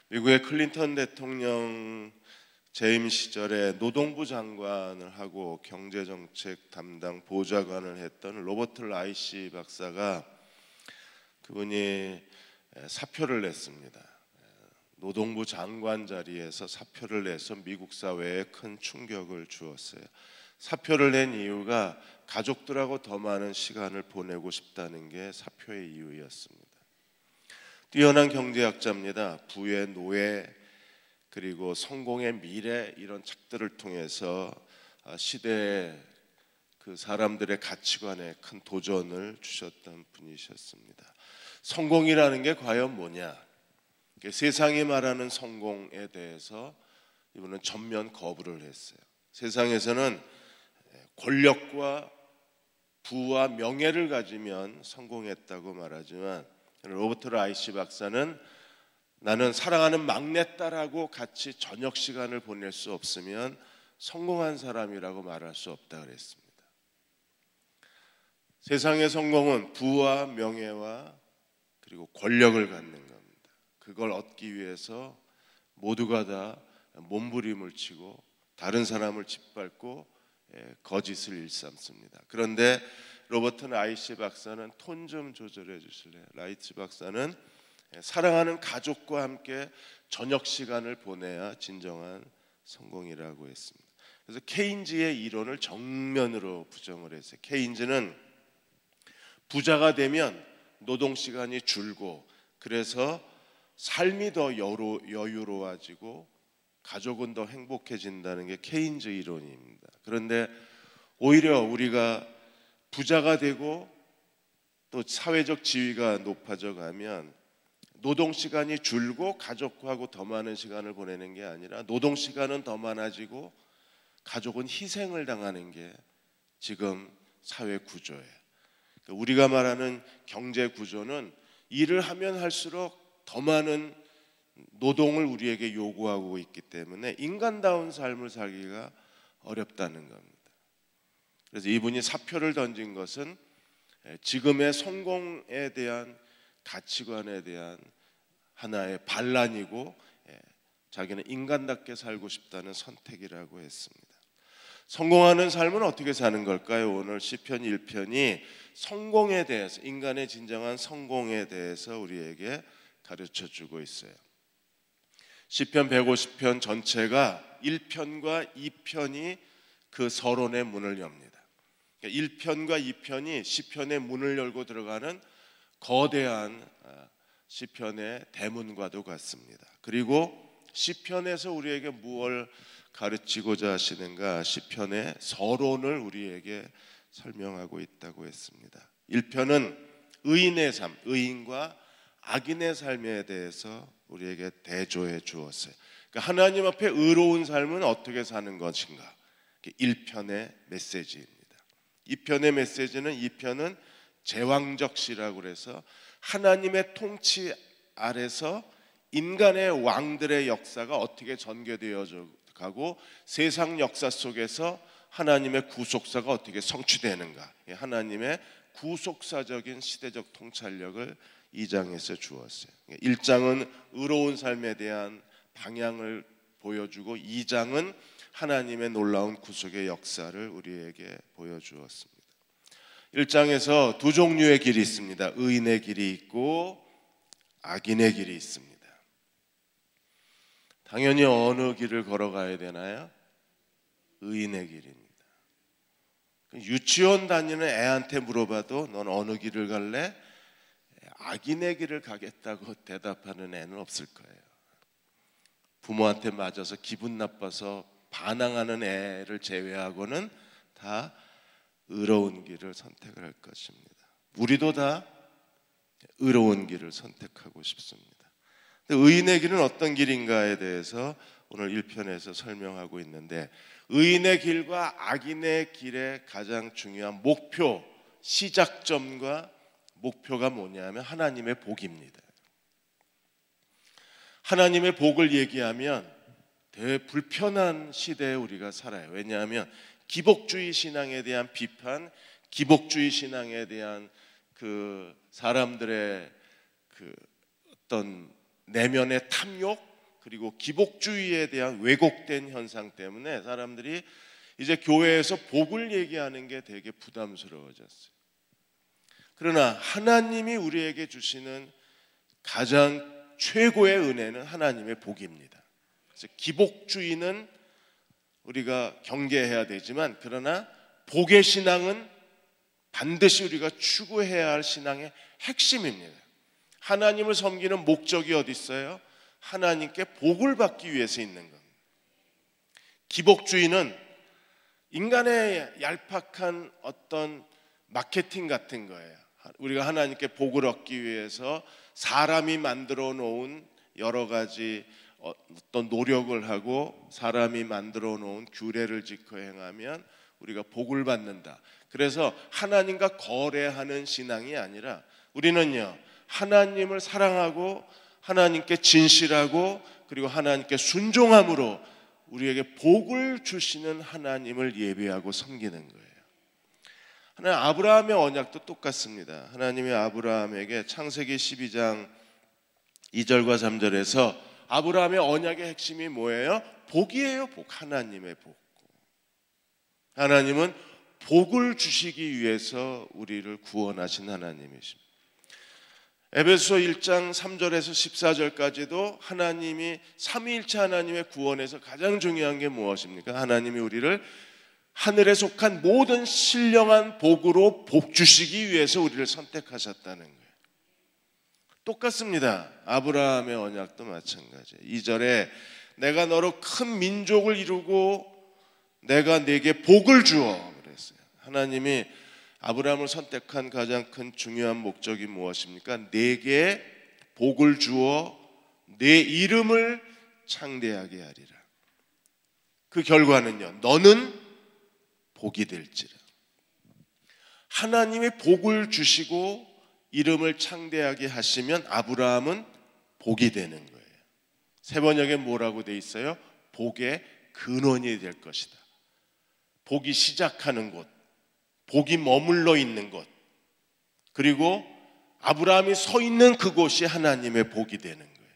미국의 클린턴 대통령 재임 시절에 노동부 장관을 하고 경제정책 담당 보좌관을 했던 로버트 라이시 박사가 그분이 사표를 냈습니다. 노동부 장관 자리에서 사표를 내서 미국 사회에 큰 충격을 주었어요. 사표를 낸 이유가 가족들하고 더 많은 시간을 보내고 싶다는 게 사표의 이유였습니다. 뛰어난 경제학자입니다. 부의 노예 그리고 성공의 미래 이런 책들을 통해서 시대의 그 사람들의 가치관에 큰 도전을 주셨던 분이셨습니다. 성공이라는 게 과연 뭐냐? 세상이 말하는 성공에 대해서 이분은 전면 거부를 했어요. 세상에서는 권력과 부와 명예를 가지면 성공했다고 말하지만 로버트 라이시 박사는 나는 사랑하는 막내딸하고 같이 저녁 시간을 보낼 수 없으면 성공한 사람이라고 말할 수 없다 그랬습니다. 세상의 성공은 부와 명예와 그리고 권력을 갖는 겁니다. 그걸 얻기 위해서 모두가 다 몸부림을 치고 다른 사람을 짓밟고 거짓을 일삼습니다. 그런데 로버트 라이시 박사는 톤 좀 조절해 주실래요? 라이시 박사는 사랑하는 가족과 함께 저녁 시간을 보내야 진정한 성공이라고 했습니다. 그래서 케인즈의 이론을 정면으로 부정을 했어요. 케인즈는 부자가 되면 노동 시간이 줄고 그래서 삶이 더 여유로워지고 가족은 더 행복해진다는 게 케인즈 이론입니다. 그런데 오히려 우리가 부자가 되고 또 사회적 지위가 높아져 가면 노동 시간이 줄고 가족하고 더 많은 시간을 보내는 게 아니라 노동 시간은 더 많아지고 가족은 희생을 당하는 게 지금 사회 구조예요. 우리가 말하는 경제 구조는 일을 하면 할수록 더 많은 노동을 우리에게 요구하고 있기 때문에 인간다운 삶을 살기가 어렵다는 겁니다. 그래서 이분이 사표를 던진 것은 지금의 성공에 대한 가치관에 대한 하나의 반란이고 자기는 인간답게 살고 싶다는 선택이라고 했습니다. 성공하는 삶은 어떻게 사는 걸까요? 오늘 시편 1편이 성공에 대해서, 인간의 진정한 성공에 대해서 우리에게 가르쳐주고 있어요. 시편 150편 전체가 1편과 2편이 그 서론의 문을 엽니다. 1편과 2편이 시편의 문을 열고 들어가는 거대한 시편의 대문과도 같습니다. 그리고 시편에서 우리에게 무엇을 가르치고자 하시는가? 시편의 서론을 우리에게 설명하고 있다고 했습니다. 1편은 의인의 삶, 의인과 악인의 삶에 대해서 우리에게 대조해 주었어요. 그러니까 하나님 앞에 의로운 삶은 어떻게 사는 것인가? 1편의 메시지입니다. 2편의 메시지는 2편은 제왕적시라고 그래서 하나님의 통치 아래서 인간의 왕들의 역사가 어떻게 전개되어 가고 세상 역사 속에서 하나님의 구속사가 어떻게 성취되는가, 하나님의 구속사적인 시대적 통찰력을 2장에서 주었어요. 1장은 의로운 삶에 대한 방향을 보여주고 2장은 하나님의 놀라운 구속의 역사를 우리에게 보여주었습니다. 1장에서 두 종류의 길이 있습니다. 의인의 길이 있고 악인의 길이 있습니다. 당연히 어느 길을 걸어가야 되나요? 의인의 길입니다. 유치원 다니는 애한테 물어봐도 넌 어느 길을 갈래? 악인의 길을 가겠다고 대답하는 애는 없을 거예요. 부모한테 맞아서 기분 나빠서 반항하는 애를 제외하고는 다 의로운 길을 선택을 할 것입니다. 우리도 다 의로운 길을 선택하고 싶습니다. 의인의 길은 어떤 길인가에 대해서 오늘 1편에서 설명하고 있는데, 의인의 길과 악인의 길의 가장 중요한 목표, 시작점과 목표가 뭐냐면 하나님의 복입니다. 하나님의 복을 얘기하면 되게 불편한 시대에 우리가 살아요. 왜냐하면 기복주의 신앙에 대한 비판, 기복주의 신앙에 대한 그 사람들의 그 어떤 내면의 탐욕, 그리고 기복주의에 대한 왜곡된 현상 때문에 사람들이 이제 교회에서 복을 얘기하는 게 되게 부담스러워졌어요. 그러나 하나님이 우리에게 주시는 가장 최고의 은혜는 하나님의 복입니다. 그래서 기복주의는 우리가 경계해야 되지만, 그러나 복의 신앙은 반드시 우리가 추구해야 할 신앙의 핵심입니다. 하나님을 섬기는 목적이 어디 있어요? 하나님께 복을 받기 위해서 있는 겁니다. 기복주의는 인간의 얄팍한 어떤 마케팅 같은 거예요. 우리가 하나님께 복을 얻기 위해서 사람이 만들어 놓은 여러 가지 어떤 노력을 하고 사람이 만들어 놓은 규례를 지켜 행하면 우리가 복을 받는다. 그래서 하나님과 거래하는 신앙이 아니라 우리는요, 하나님을 사랑하고 하나님께 진실하고 그리고 하나님께 순종함으로 우리에게 복을 주시는 하나님을 예배하고 섬기는 거예요. 하나님 아브라함의 언약도 똑같습니다. 하나님이 아브라함에게 창세기 12장 2절과 3절에서 아브라함의 언약의 핵심이 뭐예요? 복이에요. 복. 하나님의 복. 하나님은 복을 주시기 위해서 우리를 구원하신 하나님이십니다. 에베소 1장 3절에서 14절까지도 하나님이 삼위일체 하나님의 구원에서 가장 중요한 게 무엇입니까? 하나님이 우리를 하늘에 속한 모든 신령한 복으로 복 주시기 위해서 우리를 선택하셨다는 거예요. 똑같습니다. 아브라함의 언약도 마찬가지예요. 2절에 내가 너로 큰 민족을 이루고 내가 네게 복을 주어 그랬어요. 하나님이 아브라함을 선택한 가장 큰 중요한 목적이 무엇입니까? 네게 복을 주어 네 이름을 창대하게 하리라. 그 결과는요, 너는 복이 될지라. 하나님이 복을 주시고 이름을 창대하게 하시면 아브라함은 복이 되는 거예요. 세 번역에 뭐라고 돼 있어요? 복의 근원이 될 것이다. 복이 시작하는 곳, 복이 머물러 있는 곳, 그리고 아브라함이 서 있는 그곳이 하나님의 복이 되는 거예요.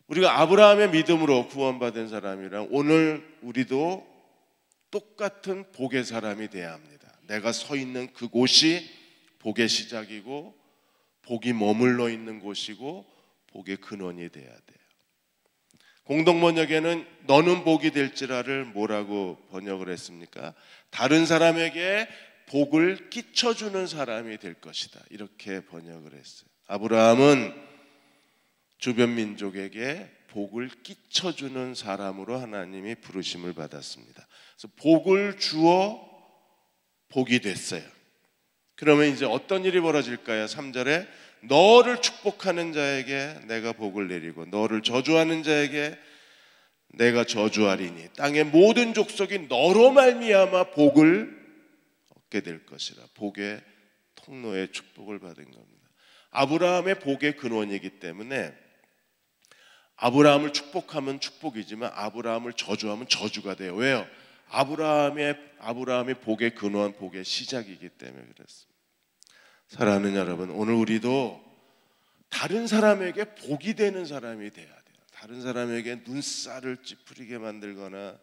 우리가 아브라함의 믿음으로 구원받은 사람이랑 오늘 우리도 똑같은 복의 사람이 되어야 합니다. 내가 서 있는 그곳이 복의 시작이고 복이 머물러 있는 곳이고 복의 근원이 되어야 돼요. 공동번역에는 너는 복이 될지라를 뭐라고 번역을 했습니까? 다른 사람에게 복을 끼쳐주는 사람이 될 것이다, 이렇게 번역을 했어요. 아브라함은 주변 민족에게 복을 끼쳐주는 사람으로 하나님이 부르심을 받았습니다. 그래서 복을 주어 복이 됐어요. 그러면 이제 어떤 일이 벌어질까요? 3절에 너를 축복하는 자에게 내가 복을 내리고 너를 저주하는 자에게 내가 저주하리니 땅의 모든 족속이 너로 말미암아 복을 얻게 될 것이라. 복의 통로의 축복을 받은 겁니다. 아브라함의 복의 근원이기 때문에 아브라함을 축복하면 축복이지만 아브라함을 저주하면 저주가 돼요. 왜요? 아브라함의 복의 근원, 복의 시작이기 때문에 그렇습니다. 사랑하는 여러분, 오늘 우리도 다른 사람에게 복이 되는 사람이 돼야 돼요. 다른 사람에게 눈살을 찌푸리게 만들거나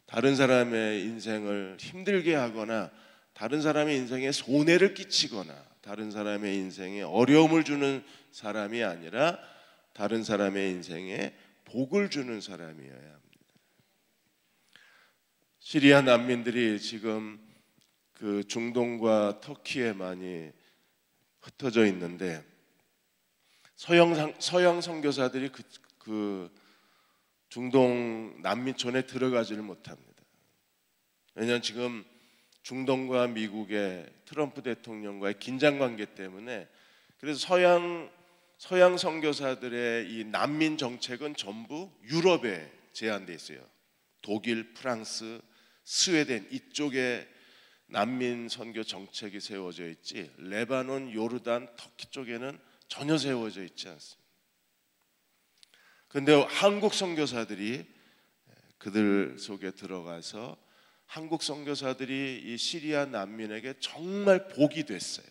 다른 사람의 인생을 힘들게 하거나 다른 사람의 인생에 손해를 끼치거나 다른 사람의 인생에 어려움을 주는 사람이 아니라 다른 사람의 인생에 복을 주는 사람이어야 합니다. 시리아 난민들이 지금 그 중동과 터키에 많이 흩어져 있는데 서양 선교사들이 그 중동 난민촌에 들어가지를 못합니다. 왜냐하면 지금 중동과 미국의 트럼프 대통령과의 긴장관계 때문에. 그래서 서양 선교사들의 이 난민 정책은 전부 유럽에 제한돼 있어요. 독일, 프랑스, 스웨덴 이쪽에 난민 선교 정책이 세워져 있지 레바논, 요르단, 터키 쪽에는 전혀 세워져 있지 않습니다. 그런데 한국 선교사들이 그들 속에 들어가서 한국 선교사들이 이 시리아 난민에게 정말 복이 됐어요.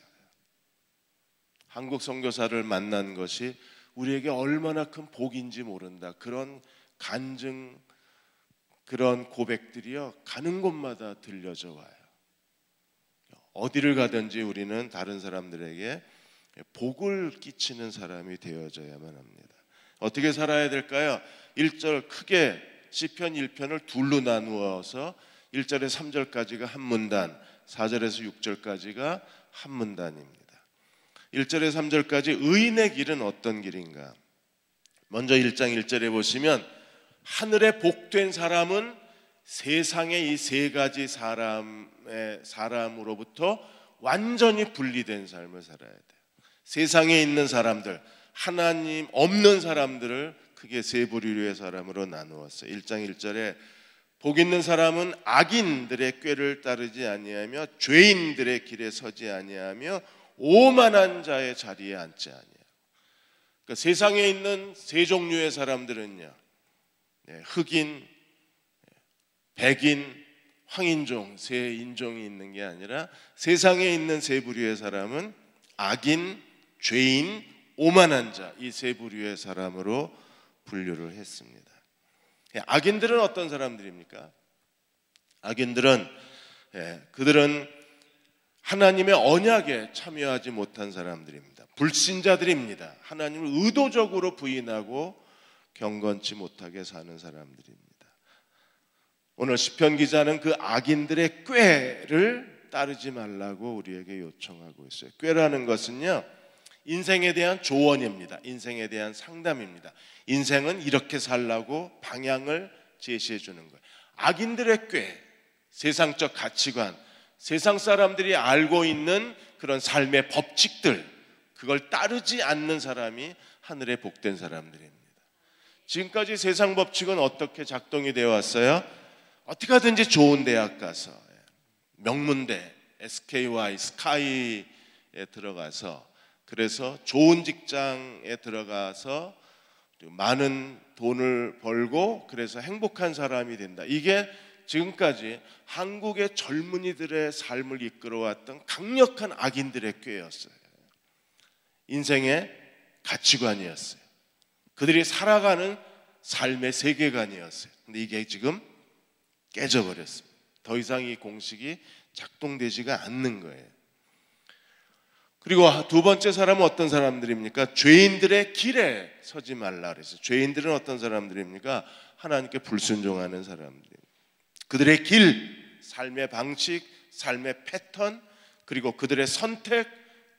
한국 선교사를 만난 것이 우리에게 얼마나 큰 복인지 모른다. 그런 간증, 그런 고백들이요, 가는 곳마다 들려져 와요. 어디를 가든지 우리는 다른 사람들에게 복을 끼치는 사람이 되어져야만 합니다. 어떻게 살아야 될까요? 1절 크게 시편 1편을 둘로 나누어서 1절에서 3절까지가 한 문단, 4절에서 6절까지가 한 문단입니다. 1절에서 3절까지 의인의 길은 어떤 길인가? 먼저 1장 1절에 보시면 하늘에 복된 사람은 세상의 이 세 가지 사람으로부터 완전히 분리된 삶을 살아야 돼요. 세상에 있는 사람들, 하나님 없는 사람들을 크게 세 부류의 사람으로 나누었어요. 1장 1절에 복 있는 사람은 악인들의 꾀를 따르지 아니하며 죄인들의 길에 서지 아니하며 오만한 자의 자리에 앉지 아니하고. 그러니까 세상에 있는 세 종류의 사람들은요, 흑인, 백인, 황인종, 세 인종이 있는 게 아니라 세상에 있는 세 부류의 사람은 악인, 죄인, 오만한 자, 이 세 부류의 사람으로 분류를 했습니다. 악인들은 어떤 사람들입니까? 악인들은 그들은 하나님의 언약에 참여하지 못한 사람들입니다. 불신자들입니다. 하나님을 의도적으로 부인하고 경건치 못하게 사는 사람들입니다. 오늘 시편 기자는 그 악인들의 꾀를 따르지 말라고 우리에게 요청하고 있어요. 꾀라는 것은요, 인생에 대한 조언입니다. 인생에 대한 상담입니다. 인생은 이렇게 살라고 방향을 제시해 주는 거예요. 악인들의 꾀, 세상적 가치관, 세상 사람들이 알고 있는 그런 삶의 법칙들, 그걸 따르지 않는 사람이 하늘에 복된 사람들입니다. 지금까지 세상 법칙은 어떻게 작동이 되어 왔어요? 어떻게 하든지 좋은 대학 가서, 명문대, SKY, 스카이에 들어가서, 그래서 좋은 직장에 들어가서 많은 돈을 벌고 그래서 행복한 사람이 된다. 이게 지금까지 한국의 젊은이들의 삶을 이끌어왔던 강력한 악인들의 꾀였어요. 인생의 가치관이었어요. 그들이 살아가는 삶의 세계관이었어요. 근데 이게 지금 깨져버렸습니다. 더 이상 이 공식이 작동되지가 않는 거예요. 그리고 두 번째 사람은 어떤 사람들입니까? 죄인들의 길에 서지 말라 그랬어요. 죄인들은 어떤 사람들입니까? 하나님께 불순종하는 사람들입니다. 그들의 길, 삶의 방식, 삶의 패턴, 그리고 그들의 선택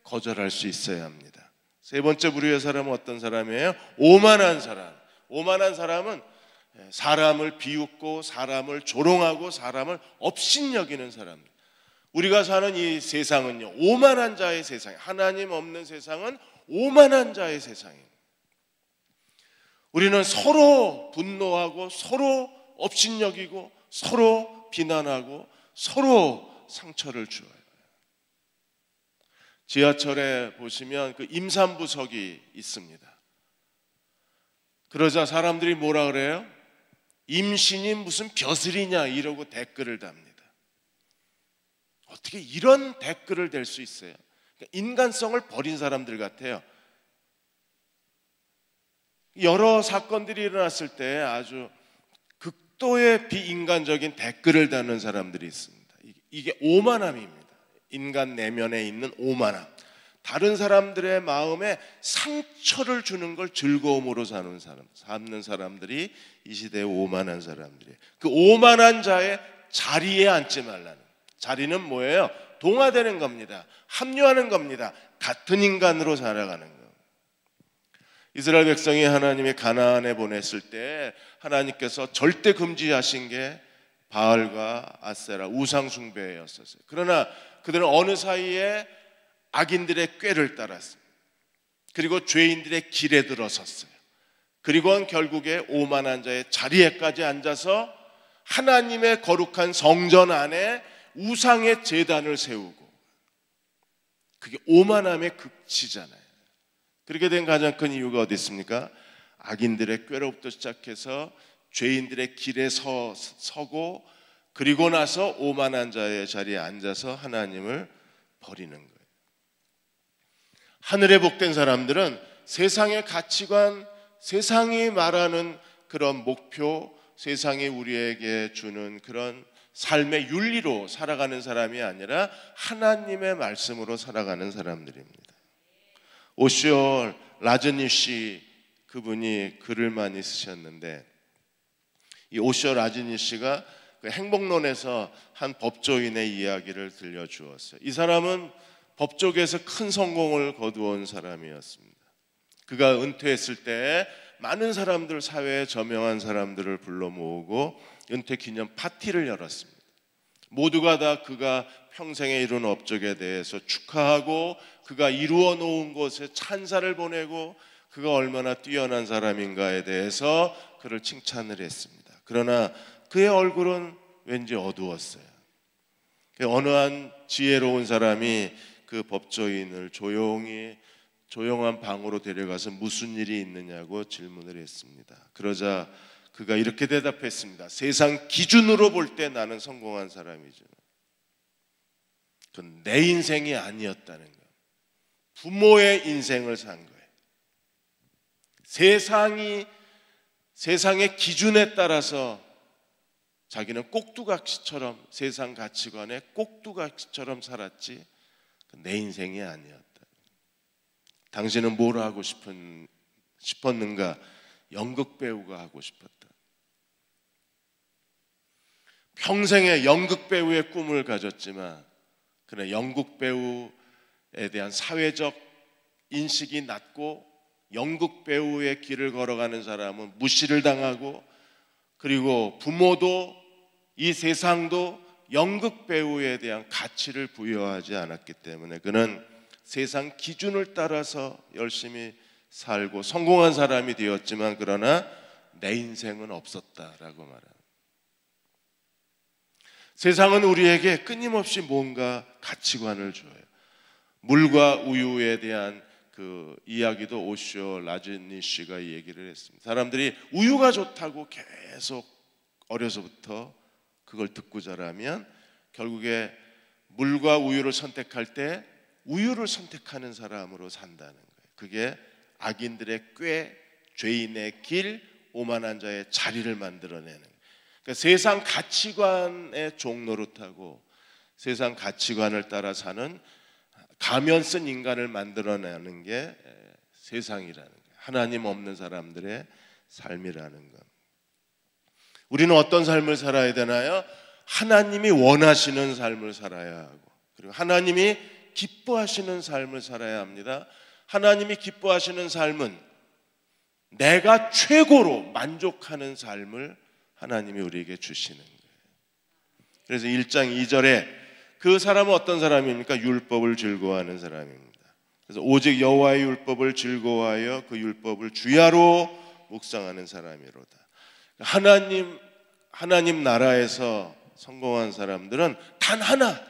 거절할 수 있어야 합니다. 세 번째 부류의 사람은 어떤 사람이에요? 오만한 사람. 오만한 사람은 사람을 비웃고 사람을 조롱하고 사람을 업신여기는 사람들. 우리가 사는 이 세상은요, 오만한 자의 세상, 하나님 없는 세상은 오만한 자의 세상입니다. 우리는 서로 분노하고 서로 업신여기고 서로 비난하고 서로 상처를 주어요. 지하철에 보시면 그 임산부석이 있습니다. 그러자 사람들이 뭐라 그래요? 임신이 무슨 벼슬이냐 이러고 댓글을 답니다. 어떻게 이런 댓글을 댈 수 있어요? 인간성을 버린 사람들 같아요. 여러 사건들이 일어났을 때 아주 극도의 비인간적인 댓글을 다는 사람들이 있습니다. 이게 오만함입니다. 인간 내면에 있는 오만함. 다른 사람들의 마음에 상처를 주는 걸 즐거움으로 삼는 사람들이 이 시대의 오만한 사람들이에요. 그 오만한 자의 자리에 앉지 말라는. 자리는 뭐예요? 동화되는 겁니다. 합류하는 겁니다. 같은 인간으로 살아가는 거. 이스라엘 백성이 하나님의 가나안에 보냈을 때 하나님께서 절대 금지하신 게 바알과 아세라 우상 숭배였었어요. 그러나 그들은 어느 사이에 악인들의 꾀를 따랐습니다. 그리고 죄인들의 길에 들어섰어요. 그리고는 결국에 오만한 자의 자리에까지 앉아서 하나님의 거룩한 성전 안에 우상의 제단을 세우고, 그게 오만함의 극치잖아요. 그렇게 된 가장 큰 이유가 어디 있습니까? 악인들의 꾀로부터 시작해서 죄인들의 길에 서고 그리고 나서 오만한 자의 자리에 앉아서 하나님을 버리는 거예요. 하늘에 복된 사람들은 세상의 가치관, 세상이 말하는 그런 목표, 세상이 우리에게 주는 그런 삶의 윤리로 살아가는 사람이 아니라 하나님의 말씀으로 살아가는 사람들입니다. 오쇼 라즈니시 그분이 글을 많이 쓰셨는데, 이 오쇼 라즈니시가 그 행복론에서 한 법조인의 이야기를 들려주었어요. 이 사람은 법조계에서 큰 성공을 거두어온 사람이었습니다. 그가 은퇴했을 때 많은 사람들, 사회에 저명한 사람들을 불러 모으고 은퇴 기념 파티를 열었습니다. 모두가 다 그가 평생에 이룬 업적에 대해서 축하하고 그가 이루어 놓은 곳에 찬사를 보내고 그가 얼마나 뛰어난 사람인가에 대해서 그를 칭찬을 했습니다. 그러나 그의 얼굴은 왠지 어두웠어요. 어느 한 지혜로운 사람이 그 법조인을 조용한 방으로 데려가서 무슨 일이 있느냐고 질문을 했습니다. 그러자 그가 이렇게 대답했습니다. 세상 기준으로 볼 때 나는 성공한 사람이죠. 그건 내 인생이 아니었다는 거예요. 부모의 인생을 산 거예요. 세상의 기준에 따라서 자기는 꼭두각시처럼, 세상 가치관에 꼭두각시처럼 살았지 내 인생이 아니었다. 당신은 뭘 하고 싶었는가? 연극 배우가 하고 싶었다. 평생에 연극 배우의 꿈을 가졌지만 그는 연극 배우에 대한 사회적 인식이 낮고 연극 배우의 길을 걸어가는 사람은 무시를 당하고, 그리고 부모도 이 세상도 연극 배우에 대한 가치를 부여하지 않았기 때문에 그는 세상 기준을 따라서 열심히 살고 성공한 사람이 되었지만 그러나 내 인생은 없었다라고 말합니다. 세상은 우리에게 끊임없이 뭔가 가치관을 줘요. 물과 우유에 대한 그 이야기도 오쇼 라즈니시가 얘기를 했습니다. 사람들이 우유가 좋다고 계속 어려서부터 그걸 듣고 자라면 결국에 물과 우유를 선택할 때 우유를 선택하는 사람으로 산다는 거예요. 그게 악인들의 꾀, 죄인의 길, 오만한 자의 자리를 만들어내는 거예요. 그러니까 세상 가치관의 종노릇하고 세상 가치관을 따라 사는 가면 쓴 인간을 만들어내는 게 세상이라는 거예요. 하나님 없는 사람들의 삶이라는 것. 우리는 어떤 삶을 살아야 되나요? 하나님이 원하시는 삶을 살아야 하고, 그리고 하나님이 기뻐하시는 삶을 살아야 합니다. 하나님이 기뻐하시는 삶은 내가 최고로 만족하는 삶을 하나님이 우리에게 주시는 거예요. 그래서 1장 2절에 그 사람은 어떤 사람입니까? 율법을 즐거워하는 사람입니다. 그래서 오직 여호와의 율법을 즐거워하여 그 율법을 주야로 묵상하는 사람이로다. 하나님 나라에서 성공한 사람들은 단 하나,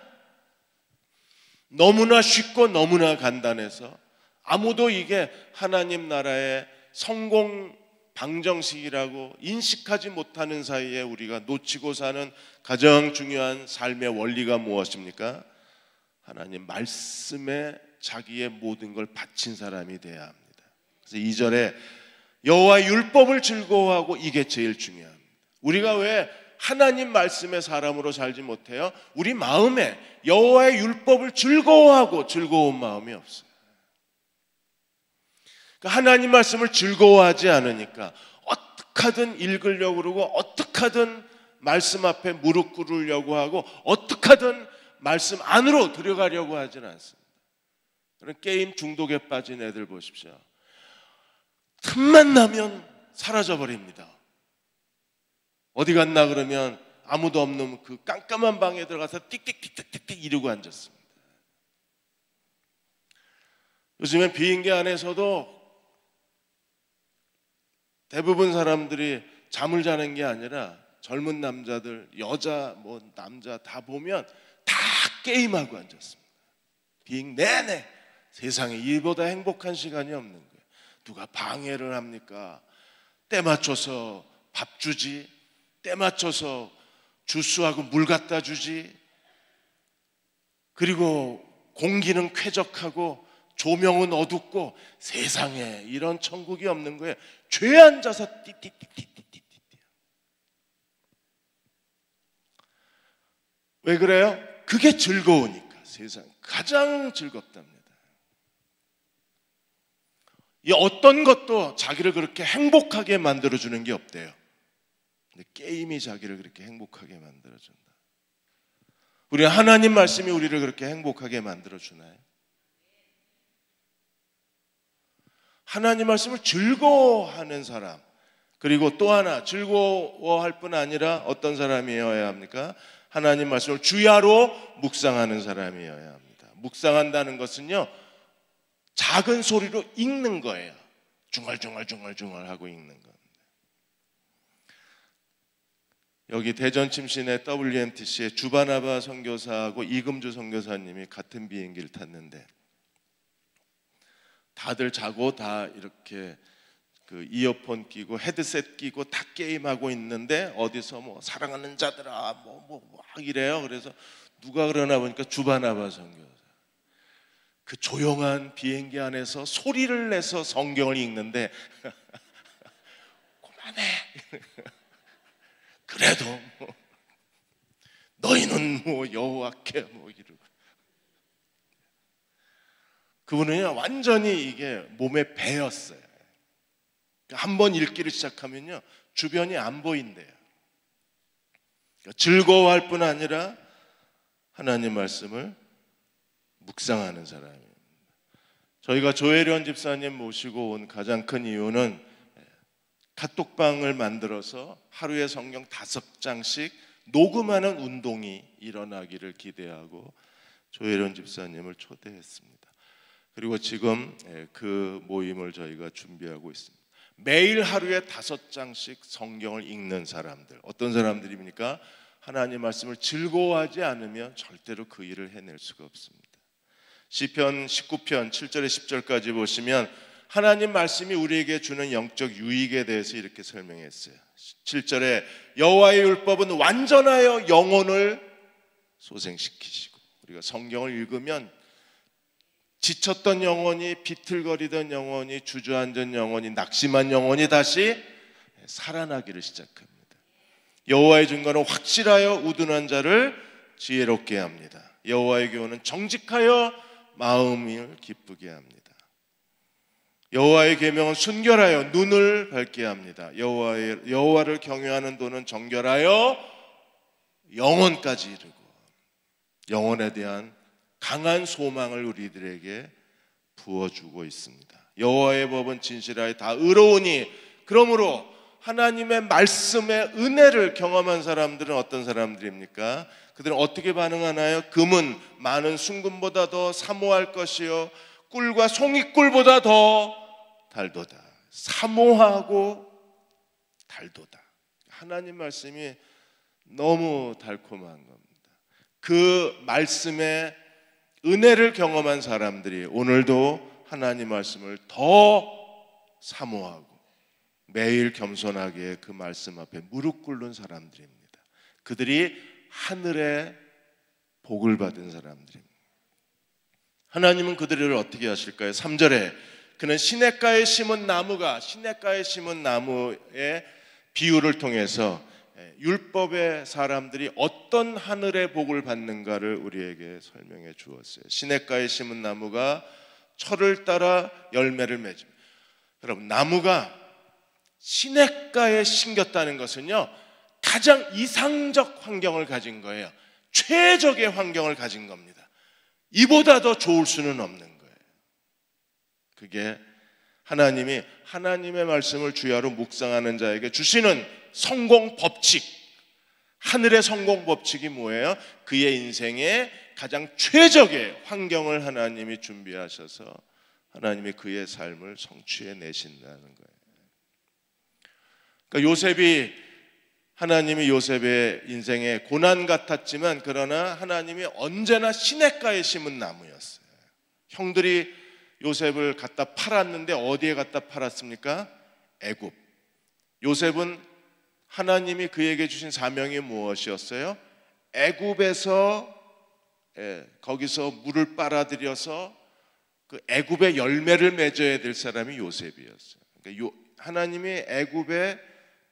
너무나 쉽고 너무나 간단해서 아무도 이게 하나님 나라의 성공 방정식이라고 인식하지 못하는 사이에 우리가 놓치고 사는 가장 중요한 삶의 원리가 무엇입니까? 하나님 말씀에 자기의 모든 걸 바친 사람이 돼야 합니다. 그래서 2절에 여호와의 율법을 즐거워하고, 이게 제일 중요합니다. 우리가 왜 하나님 말씀의 사람으로 살지 못해요? 우리 마음에 여호와의 율법을 즐거워하고 즐거운 마음이 없어요. 그러니까 하나님 말씀을 즐거워하지 않으니까 어떻게 하든 읽으려고 그러고 어떻게 하든 말씀 앞에 무릎 꿇으려고 하고 어떻게 하든 말씀 안으로 들어가려고 하진 않습니다. 그런 게임 중독에 빠진 애들 보십시오. 틈만 나면 사라져버립니다. 어디 갔나 그러면 아무도 없는 그 깜깜한 방에 들어가서 띡띡띡띡띡 이러고 앉았습니다. 요즘엔 비행기 안에서도 대부분 사람들이 잠을 자는 게 아니라 젊은 남자들, 여자, 남자 다 보면 다 게임하고 앉았습니다. 비행 내내 세상에 이보다 행복한 시간이 없는 거예요. 누가 방해를 합니까? 때 맞춰서 밥 주지, 때 맞춰서 주스하고 물 갖다 주지, 그리고 공기는 쾌적하고 조명은 어둡고 세상에 이런 천국이 없는 거예요. 죄에 앉아서 띠띠띠띠띠띠띠. 왜 그래요? 그게 즐거우니까. 세상 가장 즐겁답니다. 이 어떤 것도 자기를 그렇게 행복하게 만들어주는 게 없대요. 근데 게임이 자기를 그렇게 행복하게 만들어준다. 우리 하나님 말씀이 우리를 그렇게 행복하게 만들어주나요? 하나님 말씀을 즐거워하는 사람, 그리고 또 하나 즐거워할 뿐 아니라 어떤 사람이어야 합니까? 하나님 말씀을 주야로 묵상하는 사람이어야 합니다. 묵상한다는 것은요, 작은 소리로 읽는 거예요. 중얼중얼 하고 읽는 겁니다. 여기 대전 침신의 WMTC의 주바나바 선교사하고 이금주 선교사님이 같은 비행기를 탔는데 다들 자고 다 이렇게 그 이어폰 끼고 헤드셋 끼고 다 게임하고 있는데 어디서 뭐 사랑하는 자들아 뭐 이래요. 그래서 누가 그러나 보니까 주바나바 선교사. 그 조용한 비행기 안에서 소리를 내서 성경을 읽는데 그만해. 그래도 너희는 뭐 여호와께 뭐 이러고. 그분은 완전히 이게 몸에 배었어요. 한번 읽기를 시작하면요 주변이 안 보인대요. 즐거워할 뿐 아니라 하나님 말씀을 묵상하는 사람입니다. 저희가 조혜련 집사님 모시고 온 가장 큰 이유는 카톡방을 만들어서 하루에 성경 5장씩 녹음하는 운동이 일어나기를 기대하고 조혜련 집사님을 초대했습니다. 그리고 지금 그 모임을 저희가 준비하고 있습니다. 매일 하루에 5장씩 성경을 읽는 사람들, 어떤 사람들입니까? 하나님 말씀을 즐거워하지 않으면 절대로 그 일을 해낼 수가 없습니다. 시편 19편 7절에 10절까지 보시면 하나님 말씀이 우리에게 주는 영적 유익에 대해서 이렇게 설명했어요. 7절에 여호와의 율법은 완전하여 영혼을 소생시키시고, 우리가 성경을 읽으면 지쳤던 영혼이, 비틀거리던 영혼이, 주저앉은 영혼이, 낙심한 영혼이 다시 살아나기를 시작합니다. 여호와의 증거는 확실하여 우둔한 자를 지혜롭게 합니다. 여호와의 교훈은 정직하여 마음을 기쁘게 합니다. 여호와의 계명은 순결하여 눈을 밝게 합니다. 여호와를 경외하는 도는 정결하여 영혼까지 이르고, 영혼에 대한 강한 소망을 우리들에게 부어주고 있습니다. 여호와의 법은 진실하여 다 의로우니, 그러므로 하나님의 말씀의 은혜를 경험한 사람들은 어떤 사람들입니까? 그들은 어떻게 반응하나요? 금은 많은 순금보다 더 사모할 것이요 꿀과 송이꿀보다 더 달도다. 사모하고 달도다. 하나님 말씀이 너무 달콤한 겁니다. 그 말씀의 은혜를 경험한 사람들이 오늘도 하나님 말씀을 더 사모하고 매일 겸손하게 그 말씀 앞에 무릎 꿇는 사람들입니다. 그들이 하늘의 복을 받은 사람들입니다. 하나님은 그들을 어떻게 하실까요? 3절에 그는 시냇가에 심은 나무가, 시냇가에 심은 나무의 비유를 통해서 율법의 사람들이 어떤 하늘의 복을 받는가를 우리에게 설명해 주었어요. 시냇가에 심은 나무가 철을 따라 열매를 맺습니다. 여러분, 나무가 시냇가에 심겼다는 것은요 가장 이상적 환경을 가진 거예요. 최적의 환경을 가진 겁니다. 이보다 더 좋을 수는 없는 거예요. 그게 하나님이 하나님의 말씀을 주야로 묵상하는 자에게 주시는 성공 법칙, 하늘의 성공 법칙이 뭐예요? 그의 인생에 가장 최적의 환경을 하나님이 준비하셔서 하나님이 그의 삶을 성취해 내신다는 거예요. 그러니까 요셉이, 하나님이 요셉의 인생에 고난 같았지만 그러나 하나님이 언제나 시냇가에 심은 나무였어요. 형들이 요셉을 갖다 팔았는데 어디에 갖다 팔았습니까? 애굽. 요셉은 하나님이 그에게 주신 사명이 무엇이었어요? 애굽에서 거기서 물을 빨아들여서 그 애굽의 열매를 맺어야 될 사람이 요셉이었어요. 그러니까 하나님이 애굽에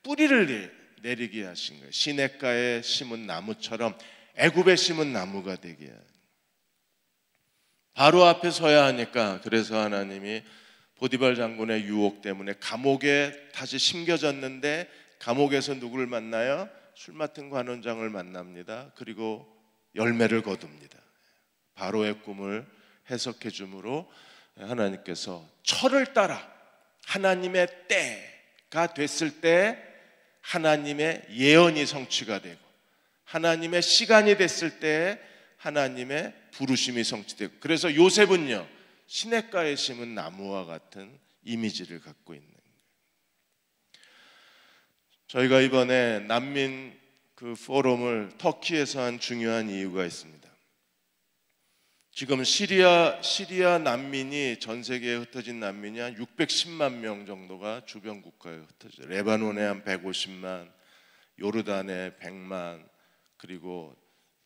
뿌리를 내리게 하신 거예요. 시냇가에 심은 나무처럼 애굽에 심은 나무가 되게. 바로 앞에 서야 하니까, 그래서 하나님이 보디발 장군의 유혹 때문에 감옥에 다시 심겨졌는데, 감옥에서 누구를 만나요? 술 맡은 관원장을 만납니다. 그리고 열매를 거둡니다. 바로의 꿈을 해석해 주므로 하나님께서 철을 따라 하나님의 때가 됐을 때 하나님의 예언이 성취가 되고, 하나님의 시간이 됐을 때 하나님의 부르심이 성취되고, 그래서 요셉은요 시냇가에 심은 나무와 같은 이미지를 갖고 있는 거예요. 저희가 이번에 난민 그 포럼을 터키에서 한 중요한 이유가 있습니다. 지금 시리아 난민이, 전 세계에 흩어진 난민이 한 610만 명 정도가 주변 국가에 흩어져요. 레바논에 한 150만, 요르단에 100만, 그리고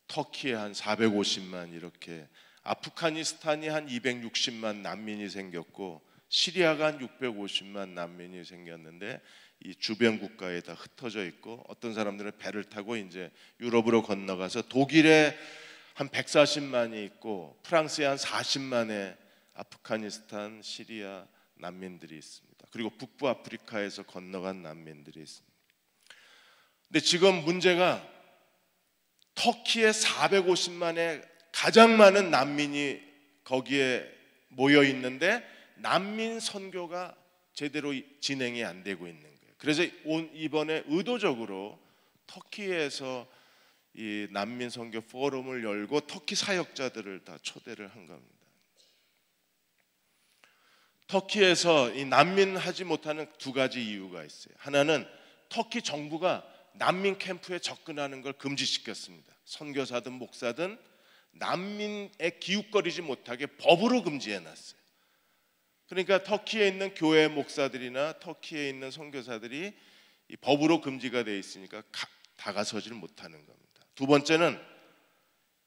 터키에 한 450만, 이렇게 아프가니스탄이 한 260만 난민이 생겼고, 시리아가 한 650만 난민이 생겼는데, 이 주변 국가에 다 흩어져 있고, 어떤 사람들은 배를 타고 이제 유럽으로 건너가서 독일에 한 140만이 있고, 프랑스에 한 40만의 아프가니스탄, 시리아 난민들이 있습니다. 그리고 북부 아프리카에서 건너간 난민들이 있습니다. 근데 지금 문제가 터키에 450만의 가장 많은 난민이 거기에 모여 있는데 난민 선교가 제대로 진행이 안 되고 있는 거예요. 그래서 이번에 의도적으로 터키에서 이 난민 선교 포럼을 열고 터키 사역자들을 다 초대를 한 겁니다. 터키에서 이 난민 하지 못하는 두 가지 이유가 있어요. 하나는 터키 정부가 난민 캠프에 접근하는 걸 금지시켰습니다. 선교사든 목사든 난민에 기웃거리지 못하게 법으로 금지해놨어요. 그러니까 터키에 있는 교회 목사들이나 터키에 있는 선교사들이 이 법으로 금지가 돼 있으니까 다가서질 못하는 겁니다. 두 번째는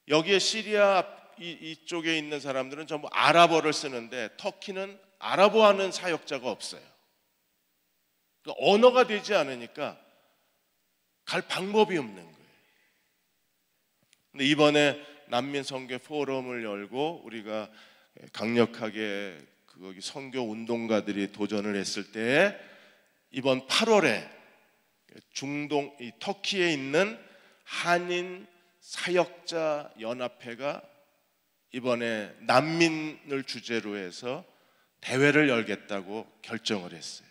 여기에 시리아 이쪽에 있는 사람들은 전부 아랍어를 쓰는데 터키는 아랍어하는 사역자가 없어요. 그러니까 언어가 되지 않으니까 갈 방법이 없는 거예요. 근데 이번에 난민 선교 포럼을 열고 우리가 강력하게 거기 선교 운동가들이 도전을 했을 때, 이번 8월에 중동 이 터키에 있는 한인 사역자 연합회가 이번에 난민을 주제로 해서 대회를 열겠다고 결정을 했어요.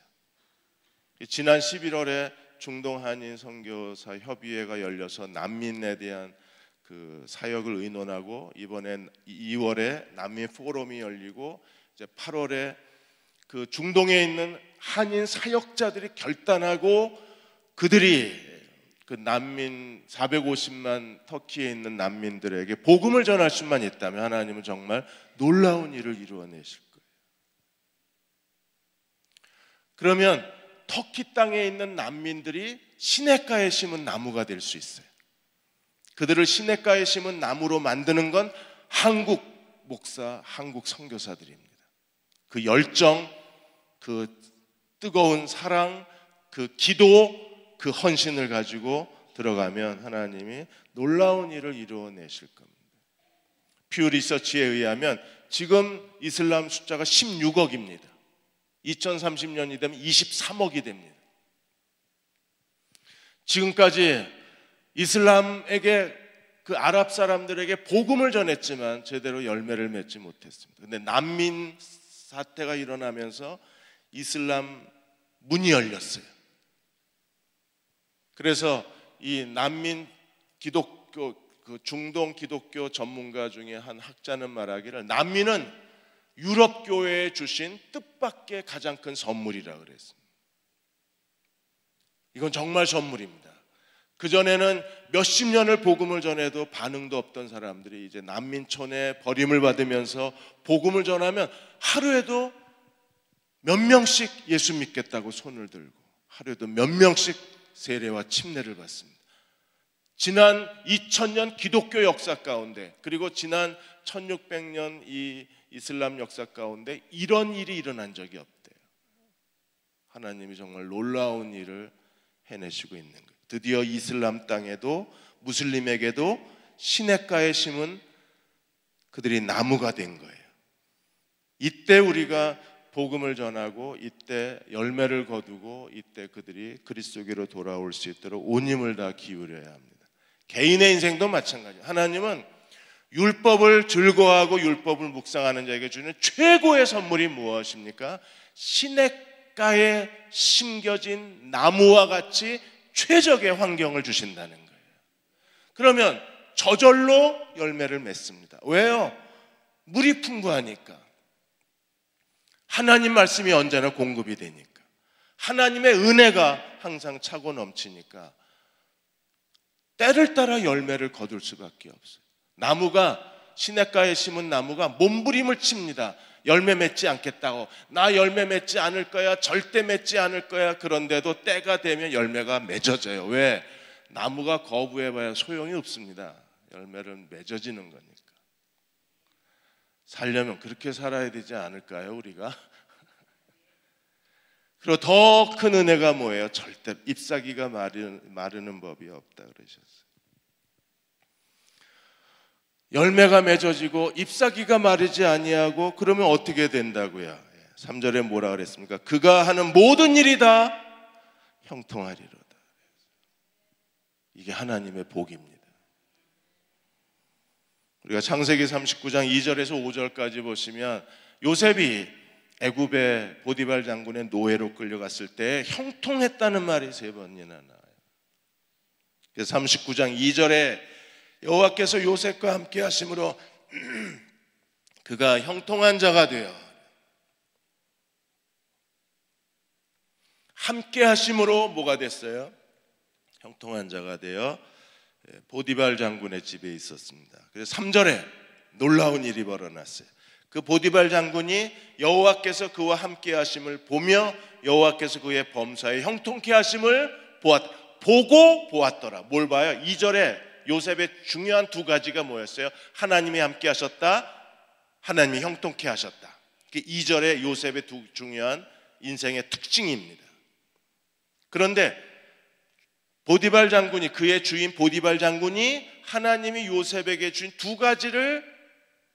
지난 11월에 중동 한인 선교사 협의회가 열려서 난민에 대한 그 사역을 의논하고, 이번엔 2월에 난민 포럼이 열리고, 이제 8월에 그 중동에 있는 한인 사역자들이 결단하고, 그들이 그 난민 450만 터키에 있는 난민들에게 복음을 전할 수만 있다면 하나님은 정말 놀라운 일을 이루어내실 거예요. 그러면 터키 땅에 있는 난민들이 시냇가에 심은 나무가 될 수 있어요. 그들을 시냇가에 심은 나무로 만드는 건 한국 목사, 한국 선교사들입니다. 그 열정, 그 뜨거운 사랑, 그 기도, 그 헌신을 가지고 들어가면 하나님이 놀라운 일을 이루어내실 겁니다. 퓨 리서치에 의하면 지금 이슬람 숫자가 16억입니다. 2030년이 되면 23억이 됩니다. 지금까지 이슬람에게, 그 아랍 사람들에게 복음을 전했지만 제대로 열매를 맺지 못했습니다. 그런데 난민 사태가 일어나면서 이슬람 문이 열렸어요. 그래서 이 난민 기독교, 그 중동 기독교 전문가 중에 한 학자는 말하기를, 난민은 유럽 교회에 주신 뜻밖의 가장 큰 선물이라고 그랬습니다. 이건 정말 선물입니다. 그전에는 몇십 년을 복음을 전해도 반응도 없던 사람들이 이제 난민촌에 버림을 받으면서 복음을 전하면 하루에도 몇 명씩 예수 믿겠다고 손을 들고, 하루에도 몇 명씩 세례와 침례를 받습니다. 지난 2000년 기독교 역사 가운데, 그리고 지난 1600년 이 이슬람 역사 가운데 이런 일이 일어난 적이 없대요. 하나님이 정말 놀라운 일을 해내시고 있는 거예요. 드디어 이슬람 땅에도 무슬림에게도 시냇가에 심은 그들이 나무가 된 거예요. 이때 우리가 복음을 전하고 이때 열매를 거두고 이때 그들이 그리스도께로 돌아올 수 있도록 온 힘을 다 기울여야 합니다. 개인의 인생도 마찬가지예요. 하나님은 율법을 즐거워하고 율법을 묵상하는 자에게 주는 최고의 선물이 무엇입니까? 시냇가에 심겨진 나무와 같이 최적의 환경을 주신다는 거예요. 그러면 저절로 열매를 맺습니다. 왜요? 물이 풍부하니까. 하나님 말씀이 언제나 공급이 되니까. 하나님의 은혜가 항상 차고 넘치니까 때를 따라 열매를 거둘 수밖에 없어요. 나무가 시냇가에 심은 나무가 몸부림을 칩니다. 열매 맺지 않겠다고. 나 열매 맺지 않을 거야. 절대 맺지 않을 거야. 그런데도 때가 되면 열매가 맺어져요. 왜? 나무가 거부해봐야 소용이 없습니다. 열매를 맺어지는 거니까. 살려면 그렇게 살아야 되지 않을까요, 우리가? 그리고 더 큰 은혜가 뭐예요? 절대 잎사귀가 마르는 법이 없다 그러셨어요. 열매가 맺어지고 잎사귀가 마르지 아니하고 그러면 어떻게 된다고요? 3절에 뭐라 그랬습니까? 그가 하는 모든 일이 다 형통하리로다. 이게 하나님의 복입니다. 우리가 창세기 39장 2절에서 5절까지 보시면 요셉이 애굽의 보디발 장군의 노예로 끌려갔을 때 형통했다는 말이 3번이나 나와요. 그래서 39장 2절에 여호와께서 요셉과 함께 하심으로 그가 형통한 자가 되어 함께 하심으로 뭐가 됐어요? 형통한 자가 되어 보디발 장군의 집에 있었습니다. 그래서 3절에 놀라운 일이 벌어났어요. 그 보디발 장군이 여호와께서 그와 함께 하심을 보며 여호와께서 그의 범사에 형통케 하심을 보고 보았더라. 뭘 봐요? 2절에 요셉의 중요한 2가지가 뭐였어요? 하나님이 함께 하셨다, 하나님이 형통케 하셨다. 2절에 요셉의 2 중요한 인생의 특징입니다. 그런데 보디발 장군이, 그의 주인 보디발 장군이 하나님이 요셉에게 준 2가지를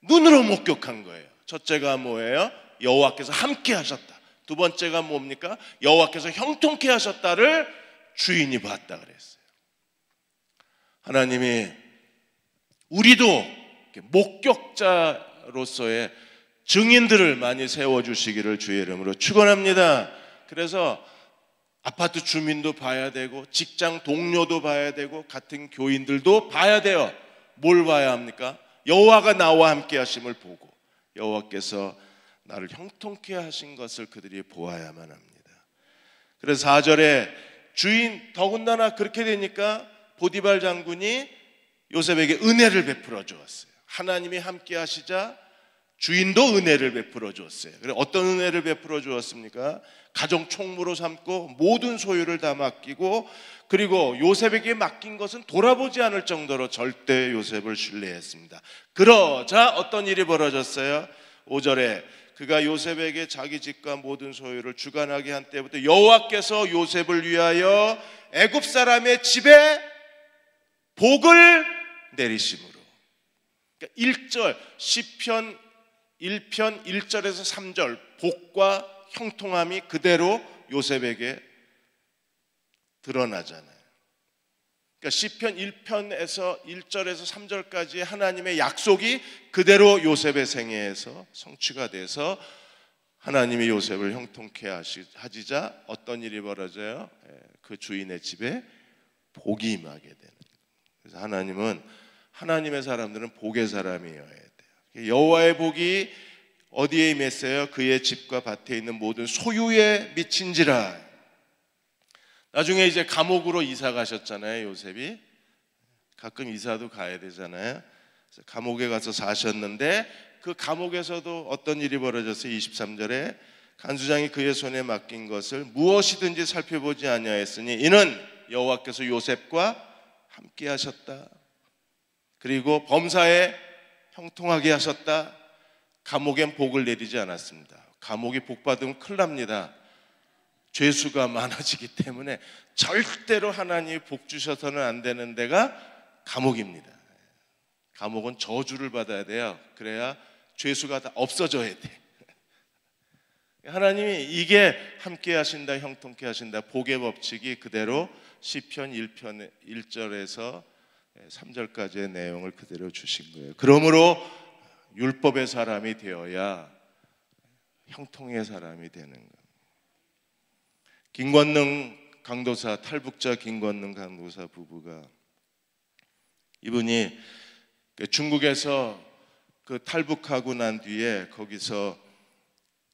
눈으로 목격한 거예요. 첫째가 뭐예요? 여호와께서 함께 하셨다. 2번째가 뭡니까? 여호와께서 형통케 하셨다를 주인이 봤다 그랬어요. 하나님이 우리도 목격자로서의 증인들을 많이 세워주시기를 주의 이름으로 축원합니다. 그래서 아파트 주민도 봐야 되고 직장 동료도 봐야 되고 같은 교인들도 봐야 돼요. 뭘 봐야 합니까? 여호와가 나와 함께 하심을 보고 여호와께서 나를 형통케 하신 것을 그들이 보아야만 합니다. 그래서 4절에 주인, 더군다나 그렇게 되니까 보디발 장군이 요셉에게 은혜를 베풀어 주었어요. 하나님이 함께 하시자 주인도 은혜를 베풀어 주었어요. 그래, 어떤 은혜를 베풀어 주었습니까? 가정 총무로 삼고 모든 소유를 다 맡기고, 그리고 요셉에게 맡긴 것은 돌아보지 않을 정도로 절대 요셉을 신뢰했습니다. 그러자 어떤 일이 벌어졌어요? 5절에 그가 요셉에게 자기 집과 모든 소유를 주관하게 한 때부터 여호와께서 요셉을 위하여 애굽 사람의 집에 복을 내리심으로. 그러니까 1절 시편 1편 1절에서 3절 복과 형통함이 그대로 요셉에게 드러나잖아요. 그러니까 시편 1편에서 1절에서 3절까지 하나님의 약속이 그대로 요셉의 생애에서 성취가 돼서 하나님이 요셉을 형통케 하시자 어떤 일이 벌어져요? 그 주인의 집에 복이 임하게 되는 거예요. 그래서 하나님은, 하나님의 사람들은 복의 사람이어야 돼요. 여호와의 복이 어디에 임했어요? 그의 집과 밭에 있는 모든 소유에 미친지라. 나중에 이제 감옥으로 이사 가셨잖아요. 요셉이 가끔 이사도 가야 되잖아요. 그래서 감옥에 가서 사셨는데 그 감옥에서도 어떤 일이 벌어졌어요? 23절에 간수장이 그의 손에 맡긴 것을 무엇이든지 살펴보지 아니하였으니 이는 여호와께서 요셉과 함께 하셨다. 그리고 범사에 형통하게 하셨다. 감옥엔 복을 내리지 않았습니다. 감옥이 복 받으면 큰일 납니다. 죄수가 많아지기 때문에 절대로 하나님이 복 주셔서는 안 되는 데가 감옥입니다. 감옥은 저주를 받아야 돼요. 그래야 죄수가 다 없어져야 돼. 하나님이 이게 함께 하신다, 형통케 하신다, 복의 법칙이 그대로 시편 1편 1절에서 3절까지의 내용을 그대로 주신 거예요. 그러므로 율법의 사람이 되어야 형통의 사람이 되는 거예요. 김권능 강도사, 탈북자 김권능 강도사 부부가, 이분이 중국에서 그 탈북하고 난 뒤에 거기서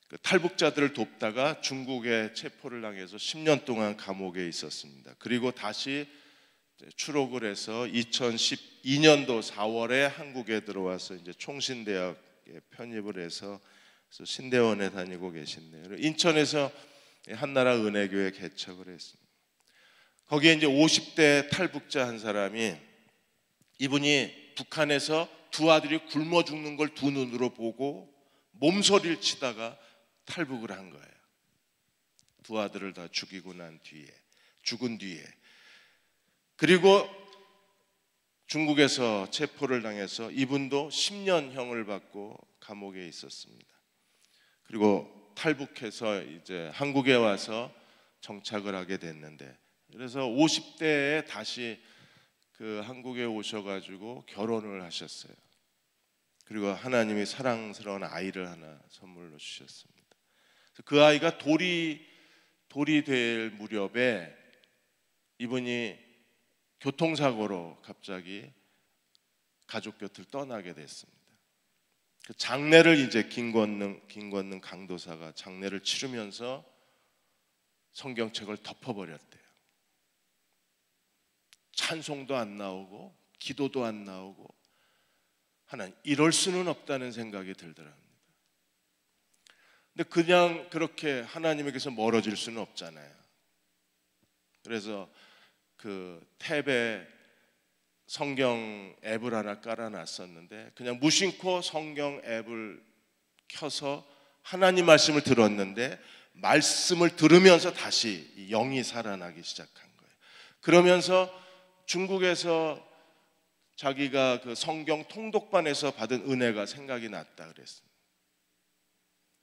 그 탈북자들을 돕다가 중국에 체포를 당해서 10년 동안 감옥에 있었습니다. 그리고 다시 추록을 해서 2012년도 4월에 한국에 들어와서 이제 총신대학에 편입을 해서 신대원에 다니고 계신데요. 인천에서 한나라 은혜교회 개척을 했습니다. 거기에 이제 50대 탈북자 한 사람이, 이분이 북한에서 두 아들이 굶어 죽는 걸 두 눈으로 보고 몸서리를 치다가 탈북을 한 거예요. 두 아들을 다 죽은 뒤에. 그리고 중국에서 체포를 당해서 이분도 10년형을 받고 감옥에 있었습니다. 그리고 탈북해서 이제 한국에 와서 정착을 하게 됐는데, 그래서 50대에 다시 그 한국에 오셔가지고 결혼을 하셨어요. 그리고 하나님이 사랑스러운 아이를 하나 선물로 주셨습니다. 그 아이가 돌이 될 무렵에 이분이 교통사고로 갑자기 가족 곁을 떠나게 됐습니다. 그 장례를 이제 김권능 강도사가 장례를 치르면서 성경책을 덮어버렸대요. 찬송도 안 나오고 기도도 안 나오고, 하나님, 이럴 수는 없다는 생각이 들더랍니다. 근데 그냥 그렇게 하나님에게서 멀어질 수는 없잖아요. 그래서 그 탭에 성경 앱을 하나 깔아놨었는데, 그냥 무심코 성경 앱을 켜서 하나님 말씀을 들었는데, 말씀을 들으면서 다시 영이 살아나기 시작한 거예요. 그러면서 중국에서 자기가 그 성경 통독반에서 받은 은혜가 생각이 났다 그랬습니다.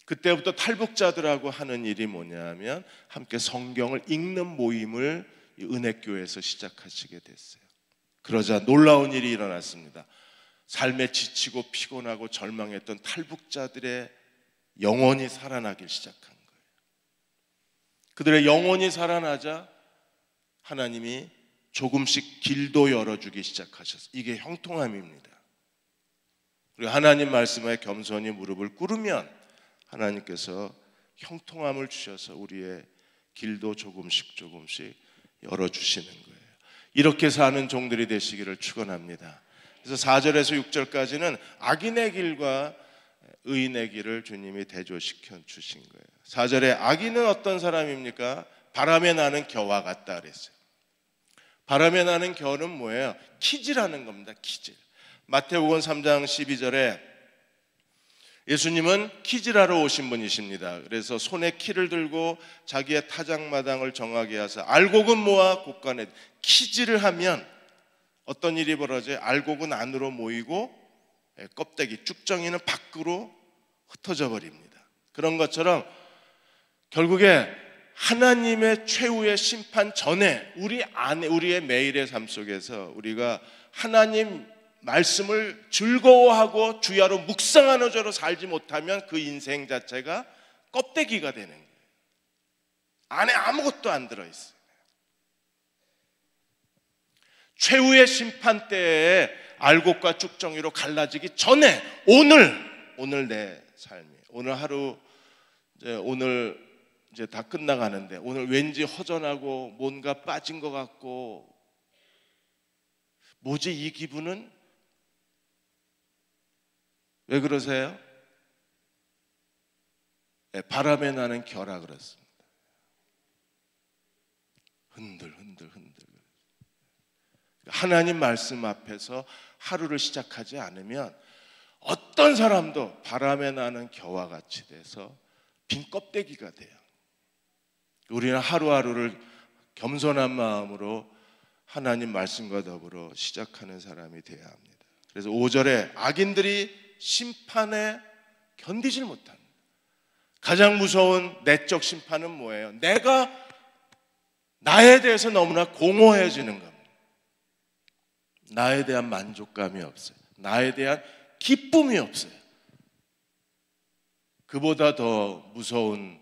그때부터 탈북자들하고 하는 일이 뭐냐면 함께 성경을 읽는 모임을 은혜교회에서 시작하시게 됐어요. 그러자 놀라운 일이 일어났습니다. 삶에 지치고 피곤하고 절망했던 탈북자들의 영혼이 살아나기 시작한 거예요. 그들의 영혼이 살아나자 하나님이 조금씩 길도 열어주기 시작하셨어요. 이게 형통함입니다. 그리고 하나님 말씀에 겸손히 무릎을 꿇으면 하나님께서 형통함을 주셔서 우리의 길도 조금씩 열어주시는 거예요. 이렇게 사는 종들이 되시기를 축원합니다. 그래서 4절에서 6절까지는 악인의 길과 의인의 길을 주님이 대조시켜 주신 거예요. 4절에 악인은 어떤 사람입니까? 바람에 나는 겨와 같다 그랬어요. 바람에 나는 겨는 뭐예요? 키질하는 겁니다. 키질. 마태복음 3장 12절에 예수님은 키질하러 오신 분이십니다. 그래서 손에 키를 들고 자기의 타작마당을 정하게 하사 알곡은 모아 곳간에, 키질을 하면 어떤 일이 벌어져요? 알곡은 안으로 모이고 껍데기, 쭉정이는 밖으로 흩어져 버립니다. 그런 것처럼 결국에 하나님의 최후의 심판 전에 우리의 매일의 삶 속에서 우리가 하나님 말씀을 즐거워하고 주야로 묵상하는 자로 살지 못하면 그 인생 자체가 껍데기가 되는 거예요. 안에 아무것도 안 들어있어요. 최후의 심판 때에 알곡과 쭉정이로 갈라지기 전에 오늘 내 삶이, 오늘 하루, 오늘 이제 다 끝나가는데 오늘 왠지 허전하고 뭔가 빠진 것 같고, 뭐지 이 기분은? 왜 그러세요? 바람에 나는 겨라 그렇습니다. 흔들. 하나님 말씀 앞에서 하루를 시작하지 않으면 어떤 사람도 바람에 나는 겨와 같이 돼서 빈 껍데기가 돼요. 우리는 하루하루를 겸손한 마음으로 하나님 말씀과 더불어 시작하는 사람이 되어야 합니다. 그래서 5절에 악인들이 심판에 견디질 못합니다. 가장 무서운 내적 심판은 뭐예요? 내가 나에 대해서 너무나 공허해지는 겁니다. 나에 대한 만족감이 없어요. 나에 대한 기쁨이 없어요. 그보다 더 무서운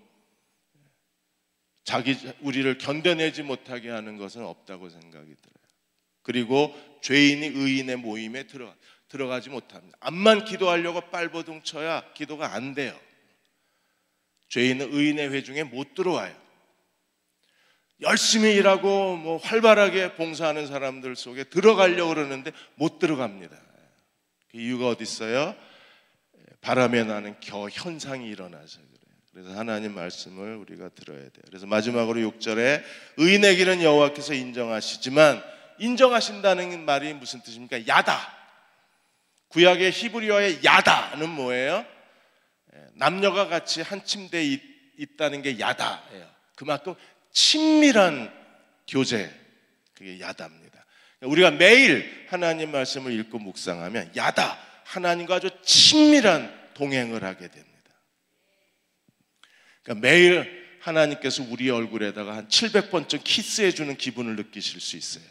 우리를 견뎌내지 못하게 하는 것은 없다고 생각이 들어요. 그리고 죄인이 의인의 모임에 들어가지 못합니다. 암만 기도하려고 빨버둥 쳐야 기도가 안 돼요. 죄인은 의인의 회중에 못 들어와요. 열심히 일하고 활발하게 봉사하는 사람들 속에 들어가려고 그러는데 못 들어갑니다. 그 이유가 어디 있어요? 바람에 나는 겨 현상이 일어나서 그래요. 그래서 하나님 말씀을 우리가 들어야 돼요. 그래서 마지막으로 6절에 의인의 길은 여호와께서 인정하시지만, 인정하신다는 말이 무슨 뜻입니까? 야다. 구약의 히브리어의 야다는 뭐예요? 남녀가 같이 한 침대에 있다는 게 야다예요. 그만큼 친밀한 교제, 그게 야다입니다. 우리가 매일 하나님 말씀을 읽고 묵상하면 야다, 하나님과 아주 친밀한 동행을 하게 됩니다. 그러니까 매일 하나님께서 우리 얼굴에다가 한 700번쯤 키스해주는 기분을 느끼실 수 있어요.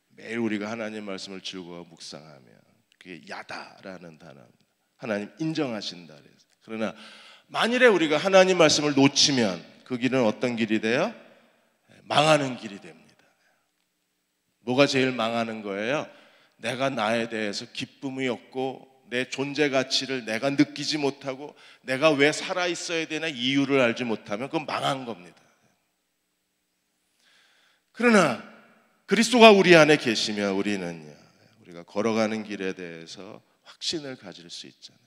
매일 우리가 하나님 말씀을 즐거워 묵상하면 그게 야다라는 단어입니다. 하나님 인정하신다 그래서. 그러나 만일에 우리가 하나님 말씀을 놓치면 그 길은 어떤 길이 돼요? 망하는 길이 됩니다. 뭐가 제일 망하는 거예요? 내가 나에 대해서 기쁨이 없고 내 존재 가치를 내가 느끼지 못하고 내가 왜 살아있어야 되나 이유를 알지 못하면 그건 망한 겁니다. 그러나 그리스도가 우리 안에 계시면 우리가 걸어가는 길에 대해서 확신을 가질 수 있잖아요.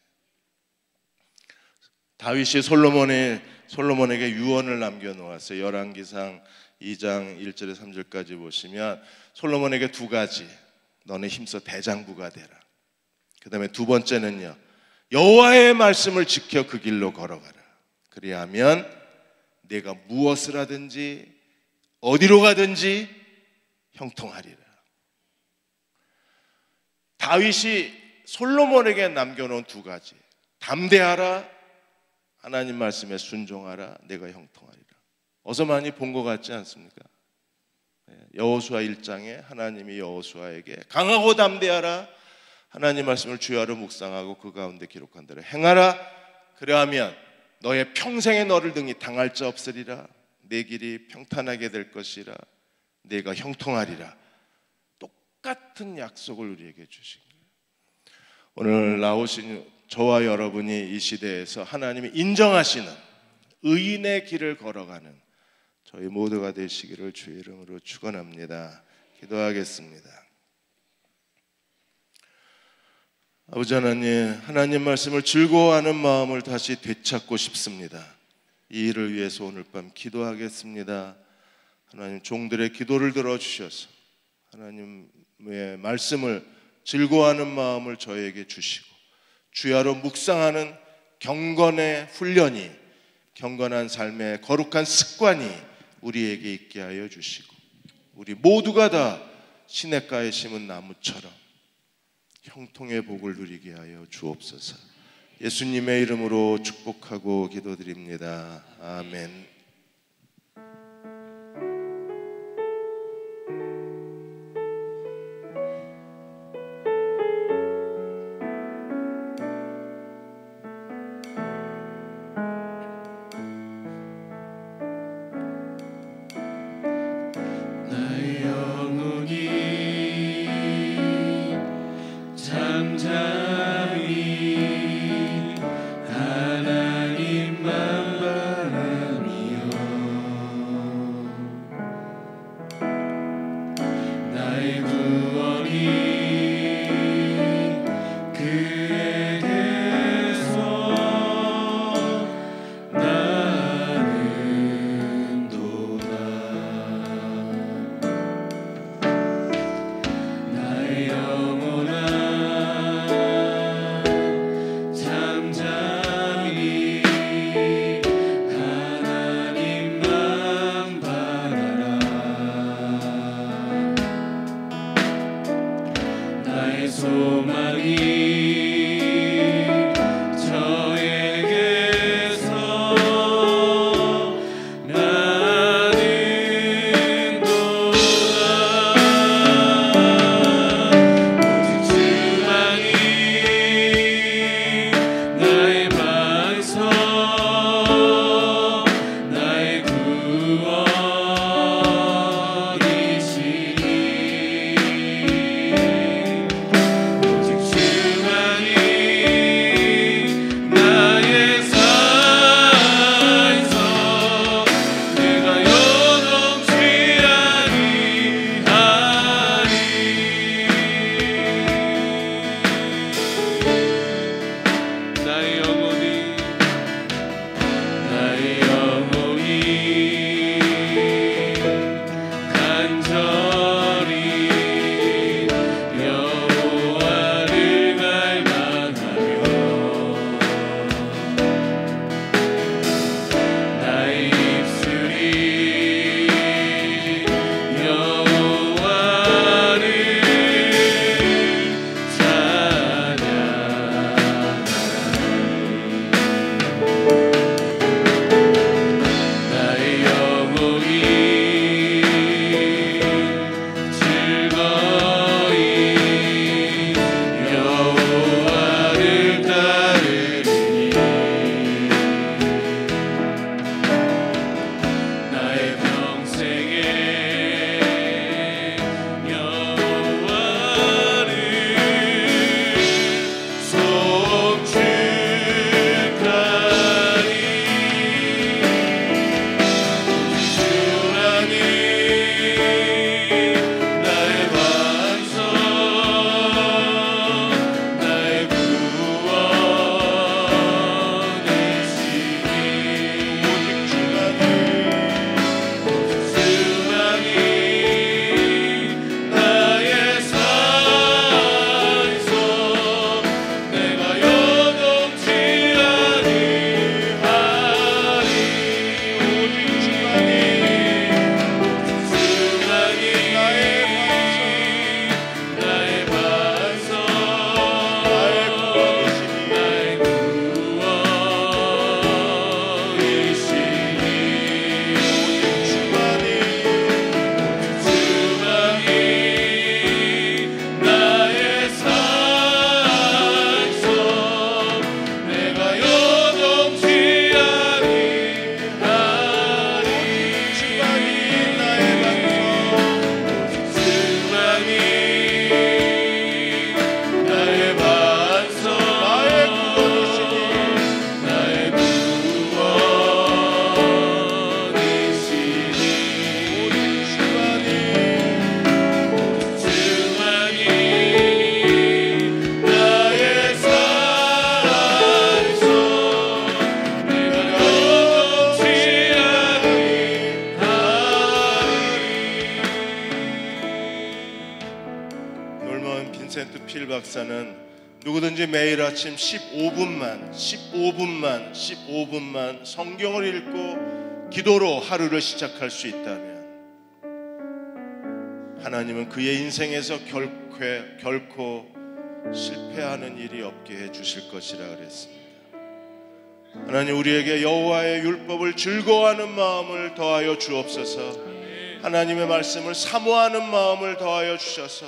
다윗이 솔로몬에게 유언을 남겨놓았어요. 열왕기상 2장 1절에 3절까지 보시면 솔로몬에게 두 가지, 너는 힘써 대장부가 되라. 그 다음에 두 번째는요, 여호와의 말씀을 지켜 그 길로 걸어가라. 그리하면 내가 무엇을 하든지 어디로 가든지 형통하리라. 다윗이 솔로몬에게 남겨놓은 두 가지, 담대하라, 하나님 말씀에 순종하라, 내가 형통하리라. 어서 많이 본 것 같지 않습니까? 여호수아 1장에 하나님이 여호수아에게 강하고 담대하라, 하나님 말씀을 주야로 묵상하고 그 가운데 기록한 대로 행하라. 그러하면 너의 평생에 너를 등이 당할 자 없으리라. 내 길이 평탄하게 될 것이라. 내가 형통하리라. 똑같은 약속을 우리에게 주신 거예요. 오늘 나오신 저와 여러분이 이 시대에서 하나님이 인정하시는 의인의 길을 걸어가는 저희 모두가 되시기를 주의 이름으로 축원합니다. 기도하겠습니다. 아버지 하나님 말씀을 즐거워하는 마음을 다시 되찾고 싶습니다. 이 일을 위해서 오늘 밤 기도하겠습니다. 하나님 종들의 기도를 들어주셔서 하나님의 말씀을 즐거워하는 마음을 저에게 주시고 주야로 묵상하는 경건의 훈련이, 경건한 삶의 거룩한 습관이 우리에게 있게 하여 주시고 우리 모두가 다 시냇가에 심은 나무처럼 형통의 복을 누리게 하여 주옵소서. 예수님의 이름으로 축복하고 기도드립니다. 아멘. 하나님만 바라며 빈센트 필 박사는 누구든지 매일 아침 15분만 성경을 읽고 기도로 하루를 시작할 수 있다면 하나님은 그의 인생에서 결코 실패하는 일이 없게 해주실 것이라 그랬습니다. 하나님, 우리에게 여호와의 율법을 즐거워하는 마음을 더하여 주옵소서. 하나님의 말씀을 사모하는 마음을 더하여 주셔서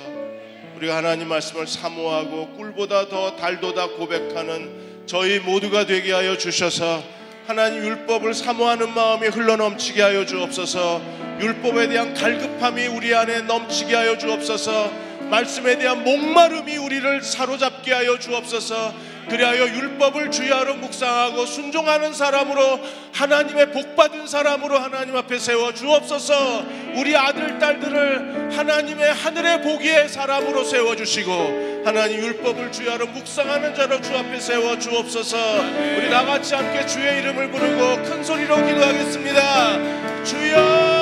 우리가 하나님 말씀을 사모하고 꿀보다 더 달도다 고백하는 저희 모두가 되게 하여 주셔서 하나님 율법을 사모하는 마음이 흘러넘치게 하여 주옵소서. 율법에 대한 갈급함이 우리 안에 넘치게 하여 주옵소서. 말씀에 대한 목마름이 우리를 사로잡게 하여 주옵소서. 그리하여 율법을 주야로 묵상하고 순종하는 사람으로, 하나님의 복받은 사람으로 하나님 앞에 세워 주옵소서. 우리 아들 딸들을 하나님의 하늘의 복의 사람으로 세워주시고 하나님 율법을 주야로 묵상하는 자로 주 앞에 세워 주옵소서. 우리 나같이 함께 주의 이름을 부르고 큰 소리로 기도하겠습니다. 주여